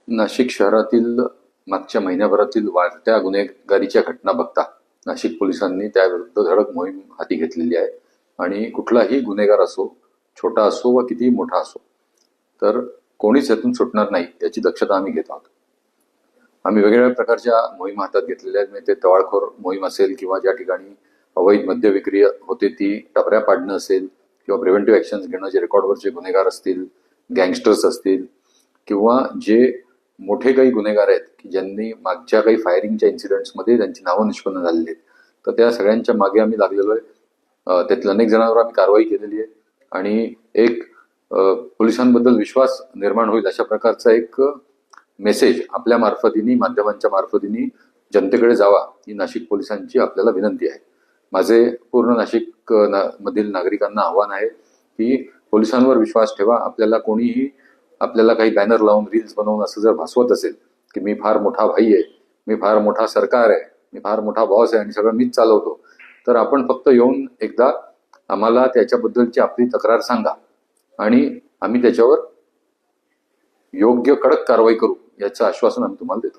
नाशिक शहरातील मागच्या महिन्याभरातील वाढत्या गुन्हेगारीच्या घटना बघता नाशिक पोलिसांनी त्याविरुद्ध धडक मोहीम हाती घेतलेली आहे आणि कुठलाही गुन्हेगार असो, छोटा असो व कितीही मोठा असो, तर कोणीच यातून सुटणार नाही याची दक्षता आम्ही घेत आहोत. आम्ही वेगवेगळ्या प्रकारच्या मोहीम हातात घेतलेल्या आहेत. म्हणजे ते टवाळखोर मोहीम असेल किंवा ज्या ठिकाणी अवैध मद्य विक्री होते ती टपऱ्या पाडणं असेल किंवा प्रिव्हेंटिव्ह ऍक्शन्स घेणं, जे रेकॉर्डवरचे गुन्हेगार असतील, गँगस्टर्स असतील किंवा जे मोठे काही गुन्हेगार आहेत की ज्यांनी मागच्या काही फायरिंगच्या इन्सिडेंट्समध्ये त्यांची नावं निष्पन्न झालेली आहेत, तर त्या सगळ्यांच्या मागे आम्ही लागलेलो आहे. त्यातील अनेक जणांवर आम्ही कारवाई केलेली आहे आणि एक पोलिसांबद्दल विश्वास निर्माण होईल अशा प्रकारचा एक मेसेज आपल्या मार्फतीने, माध्यमांच्या मार्फतीने जनतेकडे जावा ही नाशिक पोलिसांची आपल्याला विनंती आहे. माझे पूर्ण नाशिक मधील नागरिकांना आव्हान आहे की पोलिसांवर विश्वास ठेवा. आपल्याला काही बॅनर लावून, रील्स बनवून असं जर भासवत असेल की मी फार मोठा भाई आहे, मी फार मोठा सरकार आहे, मी फार मोठा बॉस आहे आणि सगळं मीच चालवतो, तर आपण फक्त येऊन एकदा आम्हाला त्याच्याबद्दलची आपली तक्रार सांगा आणि आम्ही त्याच्यावर योग्य कडक कारवाई करू याचं आश्वासन आम्ही तुम्हाला देतो.